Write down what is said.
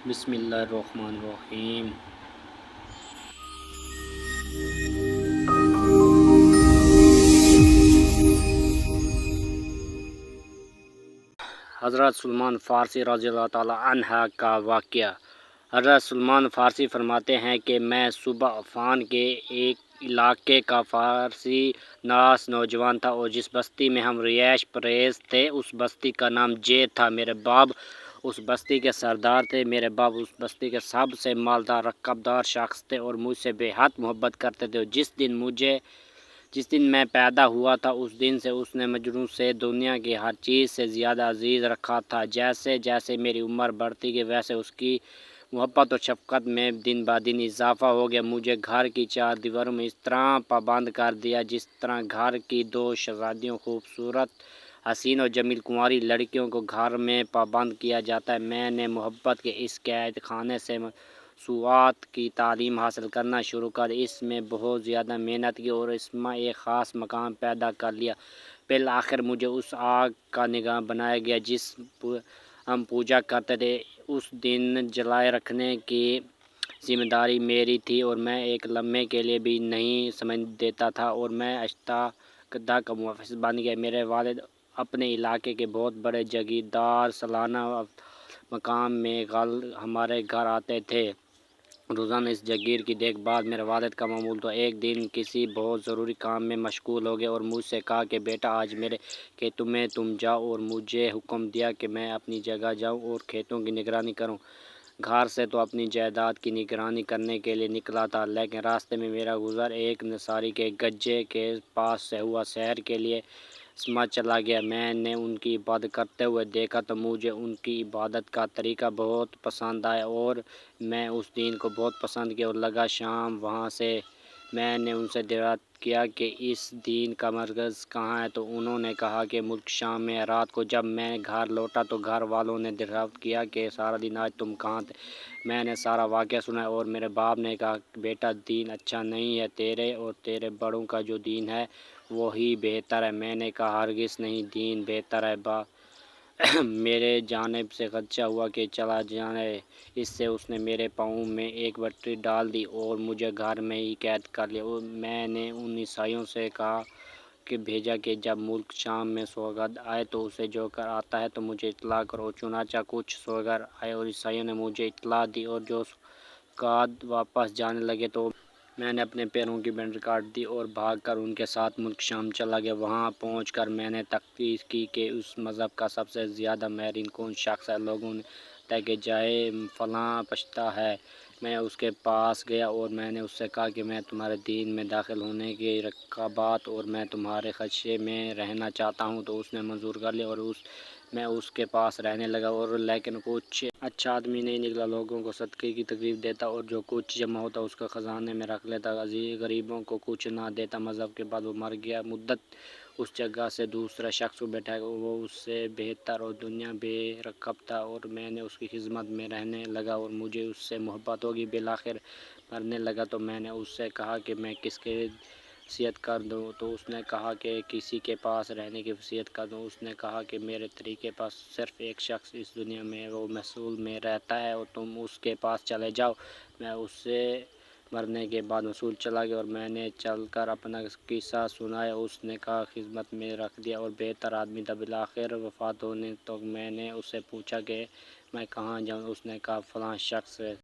بسم اللہ الرحمن الرحیم۔ حضرت سلمان فارسی رضی اللہ تعالیٰ عنہ کا واقعہ۔ حضرت سلمان فارسی فرماتے ہیں کہ میں صوبہ عفان کے ایک علاقے کا فارسی ناس نوجوان تھا، اور جس بستی میں ہم رہائش پذیر تھے اس بستی کا نام جے تھا۔ میرے باپ اس بستی کے سردار تھے۔ میرے باپ اس بستی کے سب سے مالدار رقبدار شخص تھے اور مجھ سے بے حد محبت کرتے تھے۔ جس دن میں پیدا ہوا تھا اس دن سے اس نے مجھے سے دنیا کی ہر چیز سے زیادہ عزیز رکھا تھا۔ جیسے جیسے میری عمر بڑھتی گئی ویسے اس کی محبت اور شفقت میں دن بہ دن اضافہ ہو گیا۔ مجھے گھر کی چار دیواروں میں اس طرح پابند کر دیا جس طرح گھر کی دو شہزادیوں خوبصورت حسین اور جمیل کنواری لڑکیوں کو گھر میں پابند کیا جاتا ہے۔ میں نے محبت کے اس قید خانے سے موضوعات کی تعلیم حاصل کرنا شروع کر دی۔ اس میں بہت زیادہ محنت کی اور اس میں ایک خاص مقام پیدا کر لیا۔ بالآخر مجھے اس آگ کا نگراں بنایا گیا جس ہم پوجا کرتے تھے۔ اس دن جلائے رکھنے کی ذمہ داری میری تھی اور میں ایک لمحے کے لیے بھی نہیں سمجھ دیتا تھا اور میں اشتعاق کا محافظ بن گیا۔ میرے والد اپنے علاقے کے بہت بڑے جاگیردار سالانہ مقام میں ہمارے گھر آتے تھے۔ روزانہ اس جاگیر کی دیکھ بھال میرے والد کا معمول تھا۔ ایک دن کسی بہت ضروری کام میں مشغول ہو گئے اور مجھ سے کہا کہ بیٹا آج میرے کھیتوں میں تم جاؤ، اور مجھے حکم دیا کہ میں اپنی جگہ جاؤں اور کھیتوں کی نگرانی کروں۔ گھر سے تو اپنی جائیداد کی نگرانی کرنے کے لیے نکلا تھا، لیکن راستے میں میرا گزر ایک نصاری کے گجے کے پاس سے ہوا۔ سحر کے لیے سمجھ چلا گیا۔ میں نے ان کی عبادت کرتے ہوئے دیکھا تو مجھے ان کی عبادت کا طریقہ بہت پسند آیا اور میں اس دین کو بہت پسند کیا اور لگا شام وہاں سے۔ میں نے ان سے دریافت کیا کہ اس دین کا مرکز کہاں ہے، تو انہوں نے کہا کہ ملک شام میں ہے۔ رات کو جب میں گھر لوٹا تو گھر والوں نے دریافت کیا کہ سارا دن آج تم کہاں تھے۔ میں نے سارا واقعہ سنایا اور میرے باپ نے کہا بیٹا دین اچھا نہیں ہے، تیرے اور تیرے بڑوں کا جو دین ہے وہی بہتر ہے۔ میں نے کہا ہرگز نہیں، دین بہتر ہے۔ میرے جانب سے خدشہ ہوا کہ چلا جائے، اس سے اس نے میرے پاؤں میں ایک بٹری ڈال دی اور مجھے گھر میں ہی قید کر لیا۔ میں نے ان عیسائیوں سے کہا کہ بھیجا کہ جب ملک شام میں سوگند آئے تو اسے جو کر آتا ہے تو مجھے اطلاع کرو۔ چنانچہ کچھ سوگر آئے اور عیسائیوں نے مجھے اطلاع دی اور جو سوگند واپس جانے لگے تو میں نے اپنے پیروں کی بینڈل کاٹ دی اور بھاگ کر ان کے ساتھ ملک شام چلا گیا۔ وہاں پہنچ کر میں نے تحقیق کی کہ اس مذہب کا سب سے زیادہ ماہرین کون شخص ہے۔ لوگوں نے بتایا کہ جائے فلاں پشتہ ہے۔ میں اس کے پاس گیا اور میں نے اس سے کہا کہ میں تمہارے دین میں داخل ہونے کی رغبت اور میں تمہارے خدشے میں رہنا چاہتا ہوں، تو اس نے منظور کر لیا اور میں اس کے پاس رہنے لگا۔ لیکن کچھ اچھا آدمی نہیں نکلا، لوگوں کو صدقے کی تکلیف دیتا اور جو کچھ جمع ہوتا اس کو خزانے میں رکھ لیتا، غریبوں کو کچھ نہ دیتا۔ مذہب کے بعد وہ مر گیا۔ مدت اس جگہ سے دوسرا شخص کو بیٹھا وہ اس سے بہتر اور دنیا بے رغبت تھا اور میں نے اس کی خدمت میں رہنے لگا اور مجھے اس سے محبت ہوگی۔ بالآخر مرنے لگا تو میں نے اس سے کہا کہ میں کس کی وصیت کر دوں، تو اس نے کہا کہ کسی کے پاس رہنے کی وصیت کر دو۔ اس نے کہا کہ میرے طریقے پر صرف ایک شخص اس دنیا میں وہ موصول میں رہتا ہے اور تم اس کے پاس چلے جاؤ۔ میں اس سے مرنے کے بعد موصول چلا گیا اور میں نے چل کر اپنا قصہ سنایا۔ اس نے کہا خدمت میں رکھ دیا اور بہتر آدمی تھا۔ بالآخر وفات ہونے تک میں نے اس سے پوچھا کہ میں کہاں جاؤں۔ اس نے کہا فلاں شخص